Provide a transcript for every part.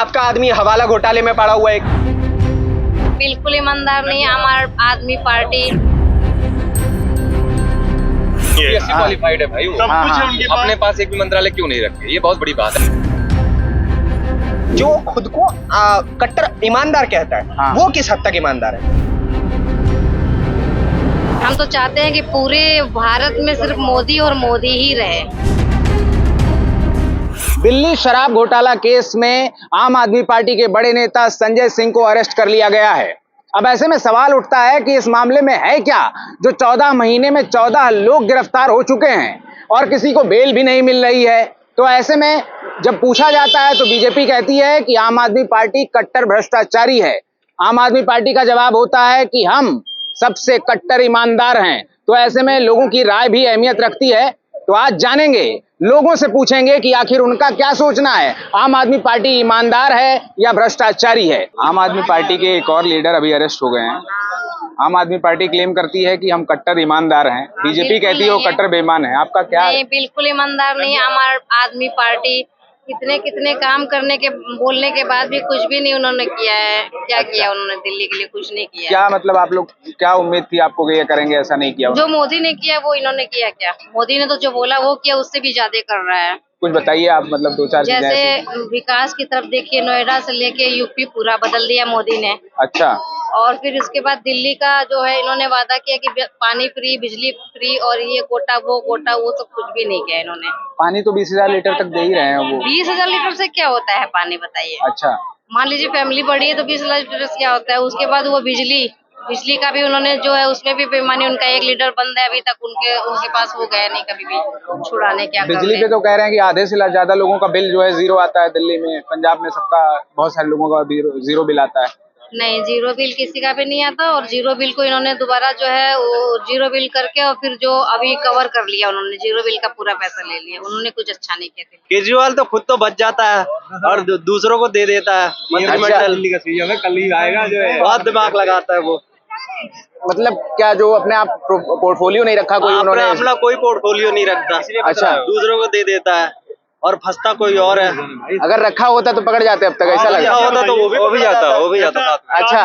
आपका आदमी हवाला घोटाले में पड़ा हुआ है। बिल्कुल ईमानदार नहीं है हमारा आदमी पार्टी। बीएससी क्वालिफाइड है भाई वो। सब कुछ है उनके पास। अपने पास एक भी मंत्रालय क्यों नहीं रखे, ये बहुत बड़ी बात है। जो खुद को कट्टर ईमानदार कहता है, वो किस हद तक ईमानदार है? हम तो चाहते हैं कि पूरे भारत में सिर्फ मोदी और मोदी ही रहे। दिल्ली शराब घोटाला केस में आम आदमी पार्टी के बड़े नेता संजय सिंह को अरेस्ट कर लिया गया है। अब ऐसे में सवाल उठता है कि इस मामले में है क्या, जो 14 महीने में 14 लोग गिरफ्तार हो चुके हैं और किसी को बेल भी नहीं मिल रही है। तो ऐसे में जब पूछा जाता है तो बीजेपी कहती है कि आम आदमी पार्टी कट्टर भ्रष्टाचारी है। आम आदमी पार्टी का जवाब होता है कि हम सबसे कट्टर ईमानदार हैं। तो ऐसे में लोगों की राय भी अहमियत रखती है। तो आज जानेंगे, लोगों से पूछेंगे कि आखिर उनका क्या सोचना है, आम आदमी पार्टी ईमानदार है या भ्रष्टाचारी है। आम आदमी पार्टी के एक और लीडर अभी अरेस्ट हो गए हैं। आम आदमी पार्टी क्लेम करती है कि हम कट्टर ईमानदार हैं, बीजेपी कहती है वो कट्टर बेईमान है। आपका क्या? नहीं, बिल्कुल ईमानदार नहीं है हमारा आदमी पार्टी। कितने काम करने के बोलने के बाद भी कुछ भी नहीं उन्होंने किया है। क्या किया उन्होंने दिल्ली के लिए? कुछ नहीं किया। क्या मतलब आप लोग क्या उम्मीद थी आपको कि ये करेंगे, ऐसा नहीं किया? जो मोदी ने किया वो इन्होंने किया क्या? मोदी ने तो जो बोला वो किया, उससे भी ज्यादा कर रहा है। कुछ बताइए आप, मतलब दो चार चीजें ऐसी। जैसे विकास की तरफ देखिए, नोएडा से लेके यूपी पूरा बदल दिया मोदी ने। अच्छा। और फिर उसके बाद दिल्ली का जो है इन्होंने वादा किया कि पानी फ्री, बिजली फ्री, और ये कोटा वो सब कुछ भी नहीं किया इन्होंने। पानी तो 20,000 लीटर तक दे ही रहे हैं वो। 20,000 लीटर से क्या होता है पानी, बताइए? अच्छा। मान लीजिए फैमिली बड़ी है तो 20,000 लीटर से क्या होता है? उसके बाद वो बिजली का भी उन्होंने जो है उसमें भी बेईमानी। उनका 1 लीटर बंद है अभी तक, उनके पास वो गया नहीं कभी भी छुड़ाने। क्या बिजली पे तो कह रहे हैं कि आधे से ज्यादा लोगों का बिल जो है जीरो आता है दिल्ली में। पंजाब में सबका, बहुत सारे लोगों का जीरो बिल आता है। नहीं, जीरो बिल किसी का भी नहीं आता। और जीरो बिल को इन्होंने दोबारा जो है वो जीरो बिल करके और फिर जो अभी कवर कर लिया उन्होंने, जीरो बिल का पूरा पैसा ले लिया उन्होंने। कुछ अच्छा नहीं किया। केजरीवाल तो खुद तो बच जाता है और दूसरों को दे देता है। मंत्रिमंडल दिल्ली का सीएम है, कल ही आएगा जो है। बहुत दिमाग लगाता है वो। मतलब क्या, जो अपने आप पोर्टफोलियो नहीं रखा कोई उन्होंने? अपना कोई पोर्टफोलियो नहीं रखता। अच्छा। दूसरों को दे देता है और फंसता कोई और है। अगर रखा होता तो पकड़ जाते अब तक, ऐसा लग रहा होता तो वो भी जाता। अच्छा।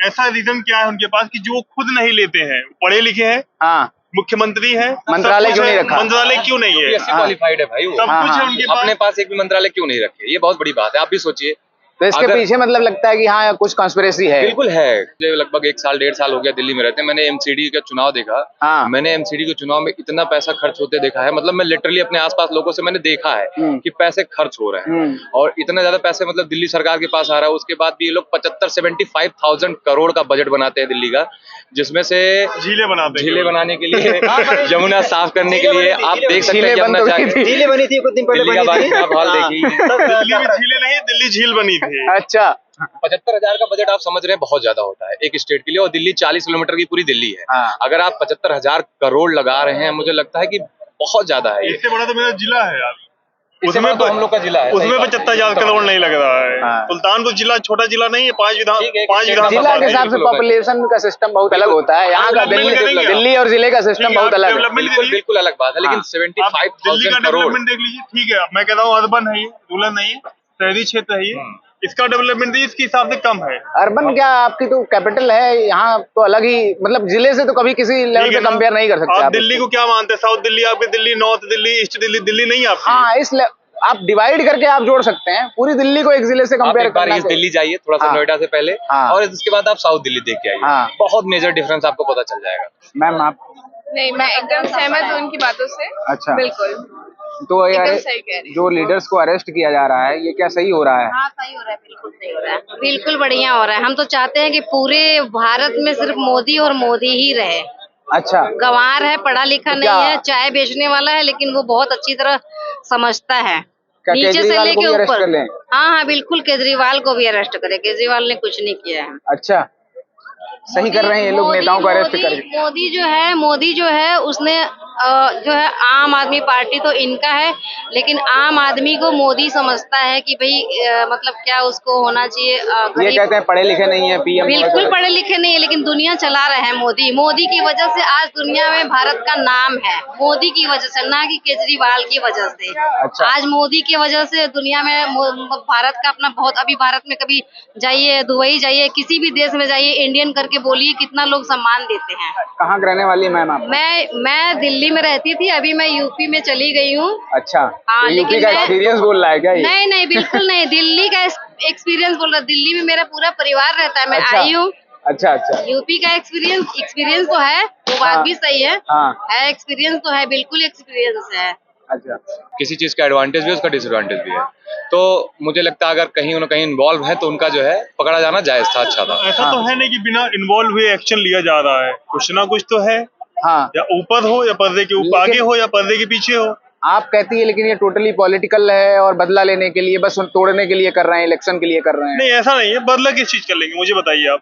ऐसा रीजन क्या है उनके पास कि जो खुद नहीं लेते हैं, पढ़े लिखे हैं, हाँ, मुख्यमंत्री है, मंत्रालय क्यों नहीं रखा? मंत्रालय क्यों नहीं है? बीएससी क्वालिफाइड है भाई वो। सब कुछ है उनके पास। अपने पास एक भी मंत्रालय क्यों नहीं रखे, ये बहुत बड़ी बात है। आप भी सोचिए। तो इसके पीछे मतलब लगता है कि हाँ कुछ कॉन्स्पिरेसी है। बिल्कुल है। मुझे लगभग 1 साल 1.5 साल हो गया दिल्ली में रहते हैं। मैंने एमसीडी का चुनाव देखा। हाँ। मैंने एमसीडी के चुनाव में इतना पैसा खर्च होते देखा है। मतलब मैं लिटरली अपने आसपास लोगों से मैंने देखा है कि पैसे खर्च हो रहे हैं और इतना ज्यादा पैसे मतलब दिल्ली सरकार के पास आ रहा है। उसके बाद भी ये लोग 75,000 करोड़ का बजट बनाते हैं दिल्ली का, जिसमें से झीलें बनाने के लिए, यमुना साफ करने के लिए। आप देख सकते हैं यमुना झीलें बनी थी कुछ दिन पहले, दिल्ली का बारिश आप हाल देखिए। दिल्ली में झीलें नहीं, दिल्ली झील बनी थी। अच्छा। 75,000 का बजट आप समझ रहे हैं, बहुत ज्यादा होता है एक स्टेट के लिए। और दिल्ली 40 किलोमीटर की पूरी दिल्ली है। अगर आप 75,000 करोड़ लगा रहे हैं, मुझे लगता है कि बहुत ज्यादा है। इससे बड़ा तो मेरा जिला है यार। उसमें तो हम लोग का जिला है, उसमें 75,000 करोड़ नहीं लग रहा है। सुल्तानपुर जिला छोटा जिला नहीं है, 5 जिला विधानसभा के हिसाब से पॉपुलेशन का सिस्टम बहुत अलग होता है। यहाँ का दिल्ली और जिले का सिस्टम बहुत अलग है। बिल्कुल अलग बात है। लेकिन 75,000 करोड़ देख लीजिए, ठीक है। मैं कहता हूँ अर्बन है ये, रूरल नहीं है, शहरी क्षेत्र है ये। इसका डेवलपमेंट इसके हिसाब से कम है। अर्बन क्या, आपकी तो कैपिटल है, यहाँ तो अलग ही, मतलब जिले से तो कभी किसी लेवल पे कंपेयर नहीं कर सकते। आप दिल्ली को क्या मानते हैं? साउथ दिल्ली आपकी दिल्ली, नॉर्थ दिल्ली, ईस्ट दिल्ली, दिल्ली नहीं आपकी। हाँ, आप डिवाइड करके आप जोड़ सकते हैं। पूरी दिल्ली को एक जिले से कंपेयर करना इस दिल्ली जाइए थोड़ा सा नोएडा से पहले, और इसके बाद आप साउथ दिल्ली देख के आइए। बहुत मेजर डिफरेंस आपको पता चल जाएगा। मैम आप? नहीं, मैं एकदम सहमत हूँ उनकी बातों से। अच्छा। बिल्कुल। तो यार सही कह रही हैं। जो लीडर्स को अरेस्ट किया जा रहा है, ये क्या सही हो रहा है? हाँ, सही हो रहा है, बिल्कुल सही हो रहा है, बिल्कुल बढ़िया हो रहा है। हम तो चाहते हैं कि पूरे भारत में सिर्फ मोदी और मोदी ही रहे। अच्छा। गंवार है, पढ़ा लिखा नहीं है, चाय बेचने वाला है, लेकिन वो बहुत अच्छी तरह समझता है। नीचे से लेके ऊपर। हाँ, बिल्कुल, केजरीवाल को भी अरेस्ट करे। केजरीवाल ने कुछ नहीं किया है। अच्छा, सही कर रहे हैं ये लोग नेताओं को अरेस्ट करके। मोदी जो है उसने जो है आम आदमी पार्टी तो इनका है, लेकिन आम आदमी को मोदी समझता है कि भाई मतलब क्या उसको होना चाहिए। ये कहते हैं पढ़े लिखे नहीं है पीएम। बिल्कुल पढ़े लिखे नहीं है, लेकिन दुनिया चला रहे हैं मोदी। मोदी की वजह से आज दुनिया में भारत का नाम है, मोदी की वजह से, ना कि केजरीवाल की वजह से। अच्छा। आज मोदी की वजह से दुनिया में भारत का अपना बहुत, अभी भारत में कभी जाइए, दुबई जाइए, किसी भी देश में जाइए, इंडियन करके बोलिए, कितना लोग सम्मान देते हैं। कहाँ रहने वाली है मैम आप? मैं दिल्ली में रहती थी, अभी मैं यूपी में चली गई हूँ। अच्छा। हाँ, यूपी का एक्सपीरियंस बोल रहा है क्या ये? नहीं नहीं, बिल्कुल नहीं, दिल्ली का एक्सपीरियंस बोल रहा। दिल्ली में मेरा पूरा परिवार रहता है, मैं अच्छा। आई हूँ। अच्छा अच्छा। यूपी का एक्सपीरियंस तो है, वो बात भी सही है। हाँ। है एक्सपीरियंस तो है, बिल्कुल एक्सपीरियंस है। अच्छा। किसी चीज का एडवांटेज भी है, उसका डिसएडवांटेज भी है। तो मुझे लगता है अगर कहीं न कहीं इन्वॉल्व है तो उनका जो है पकड़ा जाना जायज था, अच्छा था। ऐसा तो है नहीं कि बिना इन्वॉल्व हुए एक्शन लिया जा रहा है, कुछ ना कुछ तो है। हाँ। या ऊपर हो या पर्दे के ऊपर आगे हो या पर्दे के पीछे हो। आप कहती है लेकिन ये टोटली पॉलिटिकल है और बदला लेने के लिए, बस तोड़ने के लिए कर रहे हैं, इलेक्शन के लिए कर रहे हैं। नहीं ऐसा नहीं है, बदला किस चीज कर लेंगे मुझे बताइए आप।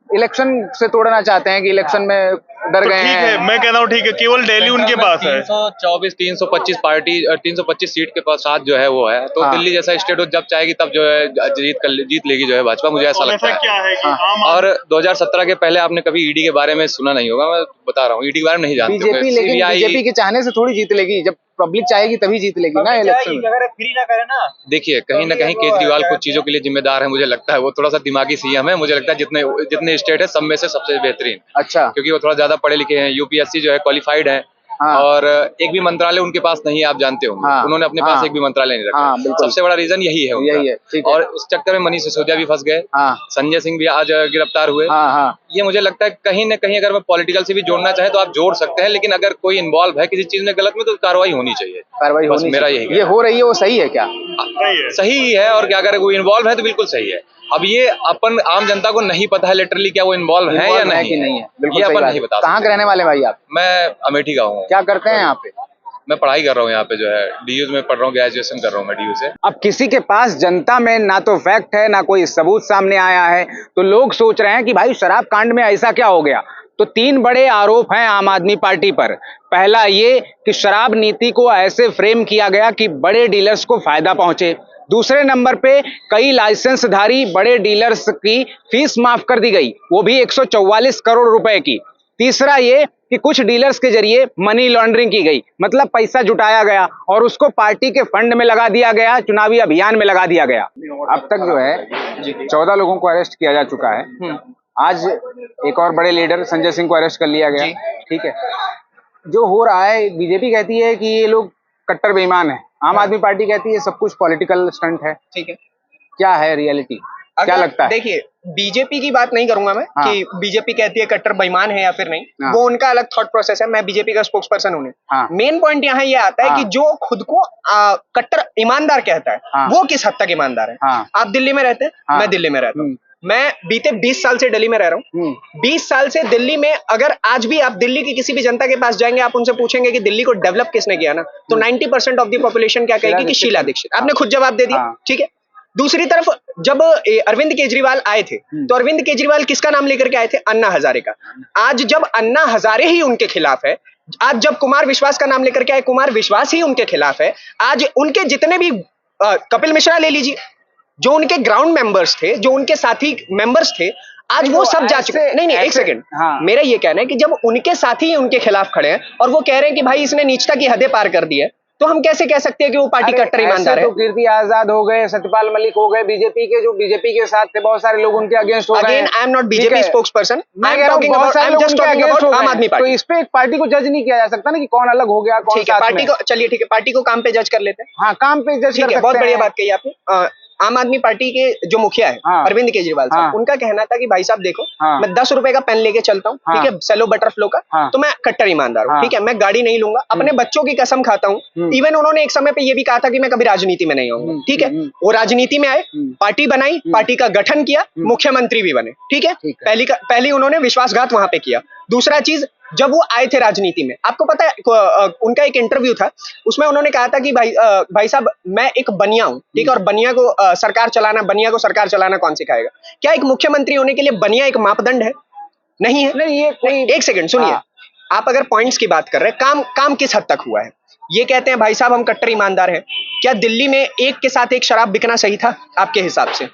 इलेक्शन से तोड़ना चाहते हैं कि इलेक्शन में डर गए ठीक है, हैं। मैं कह रहा हूँ ठीक है, केवल दिल्ली उनके पास है। 324 325 पार्टी 325 सीट के साथ जो है वो है, तो हाँ। दिल्ली जैसा स्टेट जब चाहेगी तब जो है जीत लेगी जो है भाजपा, मुझे ऐसा और लगता ऐसा है। क्या है कि आम और 2017 के पहले आपने कभी ईडी के बारे में सुना नहीं होगा, मैं बता रहा हूँ, ईडी के बारे में नहीं जानते बीजेपी, लेकिन CBI बीजेपी के चाहने से थोड़ी जीत लेगी, जब पब्लिक चाहेगी तभी जीत लेगी ना इलेक्शन में। अगर फ्री ना करे ना। देखिए कहीं ना कहीं केजरीवाल कुछ चीजों के लिए जिम्मेदार है, मुझे लगता है वो थोड़ा सा दिमागी सीएम है, मुझे लगता है जितने स्टेट है सब में से सबसे बेहतरीन, अच्छा। क्योंकि वो थोड़ा ज्यादा पढ़े लिखे हैं, यूपीएससी जो है क्वालिफाइड है। हाँ। और एक भी मंत्रालय उनके पास नहीं है, आप जानते होंगे। हाँ। उन्होंने अपने हाँ। पास एक भी मंत्रालय नहीं रखा। हाँ, बिल्कुल। सबसे बड़ा रीजन यही है उनका। यही है, ठीक है। और उस चक्कर में मनीष सिसोदिया भी फंस गए। हाँ। संजय सिंह भी आज गिरफ्तार हुए। हाँ हाँ। ये मुझे लगता है कहीं ना कहीं अगर मैं पॉलिटिकल से भी जोड़ना चाहे तो आप जोड़ सकते हैं, लेकिन अगर कोई इन्वॉल्व है किसी चीज में गलत में तो कार्रवाई होनी चाहिए। कार्रवाई बस होनी मेरा चाहिए। यही ये हो रही है, वो सही है क्या? सही ही है, और क्या अगर वो इन्वॉल्व है तो बिल्कुल सही है। अब ये अपन आम जनता को नहीं पता है लिटरली क्या वो इन्वॉल्व है या नहीं कि नहीं है, बिल्कुल ये सही अपन बात नहीं है। बता कहाँ के रहने वाले भाई आप? मैं अमेठी का हूँ। क्या करते हैं यहाँ पे? मैं पढ़ाई कर रहा हूँ यहाँ पे, जो है डीयू में पढ़ रहा हूँ, ग्रेजुएशन कर रहा हूँ मैं डीयू से। अब किसी के पास जनता में ना तो फैक्ट है ना कोई सबूत सामने आया है, तो लोग सोच रहे हैं कि भाई शराब कांड में ऐसा क्या हो गया। तो 3 बड़े आरोप हैं आम आदमी पार्टी पर। पहला ये कि शराब नीति को ऐसे फ्रेम किया गया कि बड़े डीलर्स को फायदा पहुंचे। दूसरे नंबर पे कई लाइसेंसधारी बड़े डीलर्स की फीस माफ कर दी गई, वो भी 144 करोड़ रुपए की। तीसरा ये कि कुछ डीलर्स के जरिए मनी लॉन्ड्रिंग की गई, मतलब पैसा जुटाया गया और उसको पार्टी के फंड में लगा दिया गया, चुनावी अभियान में लगा दिया गया। अब तक जो है 14 लोगों को अरेस्ट किया जा चुका है। आज एक और बड़े लीडर संजय सिंह को अरेस्ट कर लिया गया। ठीक है, जो हो रहा है, बीजेपी कहती है कि ये लोग कट्टर बेईमान है, आम आदमी पार्टी कहती है सब कुछ पॉलिटिकल स्टंट है। ठीक है, क्या है रियलिटी, क्या लगता है? देखिए, बीजेपी की बात नहीं करूंगा मैं हाँ। कि बीजेपी कहती है कट्टर बेईमान है या फिर नहीं। हाँ। वो उनका अलग थॉट प्रोसेस है, मैं बीजेपी का स्पोक्स पर्सन हूं। हाँ। मेन पॉइंट यहाँ ये आता है हाँ। कि जो खुद को कट्टर ईमानदार कहता है, हाँ। वो किस हद तक ईमानदार है। हाँ। आप दिल्ली में रहते हैं, हाँ। मैं दिल्ली में रहता हूँ। मैं बीते 20 साल से दिल्ली में रह रहा हूँ। 20 साल से दिल्ली में, अगर आज भी आप दिल्ली की किसी भी जनता के पास जाएंगे, आप उनसे पूछेंगे कि दिल्ली को डेवलप किसने किया ना, तो 90% ऑफ द पॉपुलेशन क्या कहेगी कि शीला दीक्षित। आपने खुद जवाब दे दिया। हाँ। ठीक है, दूसरी तरफ जब अरविंद केजरीवाल आए थे, तो अरविंद केजरीवाल किसका नाम लेकर के आए थे? अन्ना हजारे का। आज जब अन्ना हजारे ही उनके खिलाफ है, आज जब कुमार विश्वास का नाम लेकर के आए, कुमार विश्वास ही उनके खिलाफ है। आज उनके जितने भी कपिल मिश्रा ले लीजिए, जो उनके ग्राउंड मेंबर्स थे, जो उनके साथी मेंबर्स थे, आज वो सब जा चुके। नहीं, एक सेकंड। हाँ। मेरा ये कहना है कि जब उनके साथी ही उनके खिलाफ खड़े हैं और वो कह रहे हैं कि भाई इसने नीचता की हदें पार कर दी है, तो हम कैसे कह सकते हैं कि वो पार्टी कट्टर ईमानदार है? तो कीर्ति आजाद हो गए, सत्यपाल मलिक हो गए, बीजेपी के, जो बीजेपी के साथ थे, बहुत सारे लोग उनके अगेंस्ट हो गए। Again, I am not BJP spokes person, मैं कह रहा हूं बहुत सारे लोग उनके अगेंस्ट हो आम गए। आदमी तो पार्टी। इस पे एक पार्टी को जज नहीं किया जा सकता ना कि कौन अलग हो गया, कौन ठीक है, साथ पार्टी में। को, चलिए ठीक है, पार्टी को काम पे जज कर लेते हैं। हाँ, काम पे जज ठीक कर है, बहुत सकते बढ़िया हैं। बात कही आपने। आम आदमी पार्टी के जो मुखिया है, हाँ। अरविंद केजरीवाल साहब, हाँ। उनका कहना था कि भाई साहब देखो, हाँ। मैं 10 रुपए का पेन लेके चलता हूँ, हाँ। ठीक है, सेलो बटरफ्लो का, हाँ। तो मैं कट्टर ईमानदार हूँ। हाँ। ठीक है, मैं गाड़ी नहीं लूंगा, अपने बच्चों की कसम खाता हूँ। इवन उन्होंने एक समय पे ये भी कहा था कि मैं कभी राजनीति में नहीं आऊंगा। ठीक है, वो राजनीति में आए, पार्टी बनाई, पार्टी का गठन किया, मुख्यमंत्री भी बने। ठीक है, पहली उन्होंने विश्वासघात वहां पे किया। दूसरा चीज, जब वो आए थे राजनीति में, आपको पता है उनका एक इंटरव्यू था, उसमें उन्होंने कहा था कि भाई साहब, मैं एक बनिया हूं। ठीक है, और बनिया को सरकार चलाना कौन सिखाएगा? क्या एक मुख्यमंत्री होने के लिए बनिया एक मापदंड है? नहीं है। नहीं, ये कोई एक सेकंड सुनिए। आप अगर पॉइंट्स की बात कर रहे हैं, काम किस हद तक हुआ है? ये कहते हैं भाई साहब हम कट्टर ईमानदार हैं। क्या दिल्ली में एक के साथ एक शराब बिकना सही था आपके हिसाब से?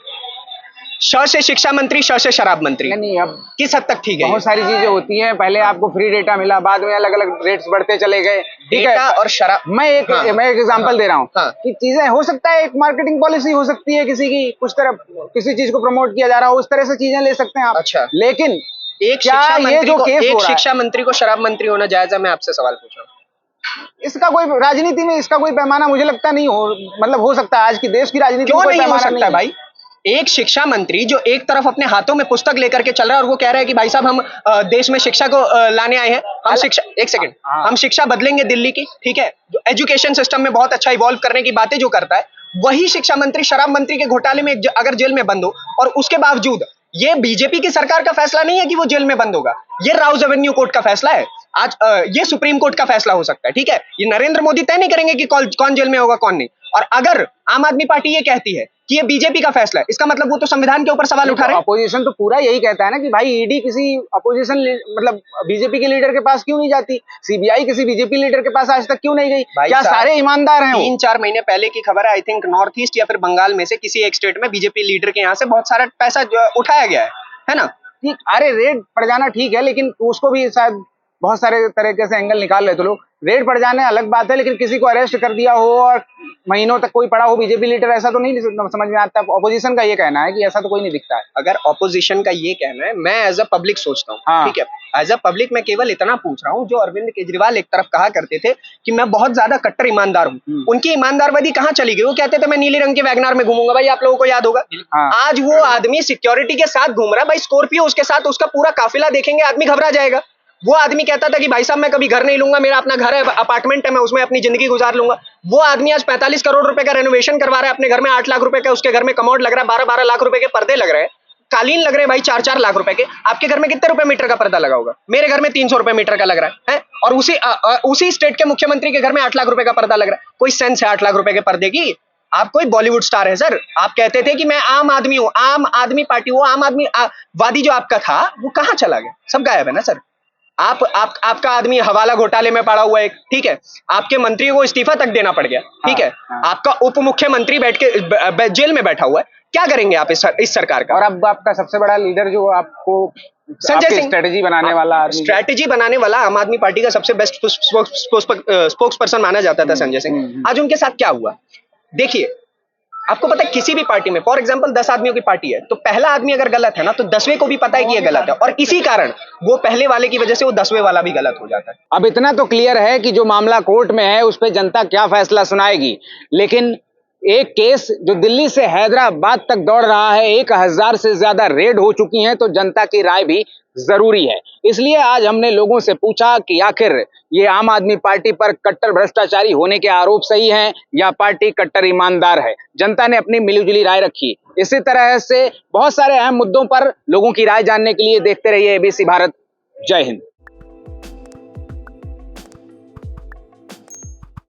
श से शिक्षा मंत्री, श से शराब मंत्री, नहीं, अब किस हद तक ठीक है? बहुत सारी चीजें होती हैं। पहले आपको फ्री डेटा मिला, बाद में अलग अलग रेट्स बढ़ते चले गए, ठीक है। और शराब, मैं एक एग्जांपल दे रहा हूँ कि चीजें हो सकता है, एक मार्केटिंग पॉलिसी हो सकती है किसी की, कुछ तरह किसी चीज को प्रमोट किया जा रहा हो, उस तरह से चीजें ले सकते हैं आप। अच्छा, लेकिन एक शिक्षा मंत्री को शराब मंत्री होना जायज है? मैं आपसे सवाल पूछ रहा हूँ। इसका कोई राजनीति में इसका कोई पैमाना मुझे लगता नहीं हो, मतलब हो सकता है आज की देश की राजनीति में क्यों कोई नहीं हो पैमाना सकता भाई? एक शिक्षा मंत्री जो एक तरफ अपने हाथों में पुस्तक लेकर के चल रहा है और वो कह रहा है कि भाई साहब हम देश में शिक्षा को लाने आए हैं, हम शिक्षा, एक सेकंड, हम शिक्षा बदलेंगे दिल्ली की, ठीक है, जो एजुकेशन सिस्टम में बहुत अच्छा इवॉल्व करने की बातें जो करता है, वही शिक्षा मंत्री शराब मंत्री के घोटाले में अगर जेल में बंद हो, और उसके बावजूद ये बीजेपी की सरकार का फैसला नहीं है कि वो जेल में बंद होगा, ये राउज एवेन्यू कोर्ट का फैसला है। आज ये सुप्रीम कोर्ट का फैसला हो सकता है, ठीक है। ये नरेंद्र मोदी तय नहीं करेंगे कि कौन जेल में होगा कौन नहीं। और अगर आम आदमी पार्टी ये कहती है कि ये बीजेपी का फैसला है, इसका मतलब वो तो संविधान के ऊपर सवाल उठा रहे हैं। अपोजिशन तो पूरा यही कहता है ना कि भाई ईडी किसी अपोजिशन मतलब बीजेपी के लीडर के पास क्यों नहीं जाती, सीबीआई किसी बीजेपी लीडर के पास आज तक क्यों नहीं गई? क्या सारे ईमानदार हैं? 3-4 महीने पहले की खबर है, आई थिंक नॉर्थ ईस्ट या फिर बंगाल में से किसी एक स्टेट में बीजेपी लीडर के यहाँ से बहुत सारा पैसा उठाया गया है ना। ठीक, अरे रेड पड़ जाना ठीक है, लेकिन उसको भी शायद बहुत सारे तरीके से एंगल निकाल रहे थे लोग। रेड पड़ जाने अलग बात है, लेकिन किसी को अरेस्ट कर दिया हो और महीनों तक कोई पड़ा हो बीजेपी लीडर, ऐसा तो नहीं समझ में आता। ऑपोजिशन का ये कहना है कि ऐसा तो कोई नहीं दिखता है। अगर ऑपोजिशन का ये कहना है, मैं एज अ पब्लिक सोचता हूँ, ठीक है, एज अ पब्लिक मैं केवल इतना पूछ रहा हूँ, जो अरविंद केजरीवाल एक तरफ कहा करते थे कि मैं बहुत ज्यादा कट्टर ईमानदार हूँ, उनकी ईमानदारवादी कहाँ चली गई? वो कहते थे मैं नीले रंग के वैगनार में घूमूंगा, भाई आप लोगों को याद होगा। आज वो आदमी सिक्योरिटी के साथ घूम रहा है, भाई स्कॉर्पियो उसके साथ, उसका पूरा काफिला देखेंगे आदमी घबरा जाएगा। वो आदमी कहता था कि भाई साहब मैं कभी घर नहीं लूंगा, मेरा अपना घर है, अपार्टमेंट है, मैं उसमें अपनी जिंदगी गुजार लूंगा। वो आदमी आज 45 करोड़ रुपए का रेनोवेशन करवा रहा है अपने घर में, 8 लाख रुपए का उसके घर में कमोड लग रहा है, 12-12 लाख रुपए के पर्दे लग रहे हैं, कालीन लग रहे हैं भाई 4-4 लाख रुपए के। आपके घर में कितने रुपए मीटर का पर्दा लगा होगा? मेरे घर में 300 रुपए मीटर का लग रहा है? और उसी स्टेट के मुख्यमंत्री के घर में 8 लाख रुपए का पर्दा लग रहा है। कोई सेंस है 8 लाख रुपए के पर्दे की? आप कोई बॉलीवुड स्टार है सर? आप कहते थे कि मैं आम आदमी हूं, आम आदमी पार्टी, वो आम आदमी वादी जो आपका था वो कहां चला गया? सब गायब है ना सर। आपका आदमी हवाला घोटाले में पड़ा हुआ है, ठीक है, आपके मंत्री को इस्तीफा तक देना पड़ गया, ठीक है, आपका उप मुख्यमंत्री बैठ के जेल में बैठा हुआ है। क्या करेंगे आप इस सरकार का? और अब आपका सबसे बड़ा लीडर जो आपको संजय सिंह, स्ट्रेटेजी बनाने वाला, स्ट्रेटेजी बनाने वाला आम आदमी पार्टी का सबसे बेस्ट स्पोक्स पर्सन माना जाता था संजय सिंह, आज उनके साथ क्या हुआ? देखिए, आपको पता है किसी भी पार्टी में फॉर एग्जांपल 10 आदमियों की पार्टी है, तो पहला आदमी अगर गलत है ना, तो 10वें को भी पता है कि ये गलत है, और इसी कारण वो पहले वाले की वजह से वो 10वें वाला भी गलत हो जाता है। अब इतना तो क्लियर है कि जो मामला कोर्ट में है उस पर जनता क्या फैसला सुनाएगी, लेकिन एक केस जो दिल्ली से हैदराबाद तक दौड़ रहा है, 1000 से ज्यादा रेड हो चुकी हैं, तो जनता की राय भी जरूरी है। इसलिए आज हमने लोगों से पूछा कि आखिर ये आम आदमी पार्टी पर कट्टर भ्रष्टाचारी होने के आरोप सही हैं या पार्टी कट्टर ईमानदार है। जनता ने अपनी मिलीजुली राय रखी। इसी तरह से बहुत सारे अहम मुद्दों पर लोगों की राय जानने के लिए देखते रहिए एबीसी भारत। जय हिंद।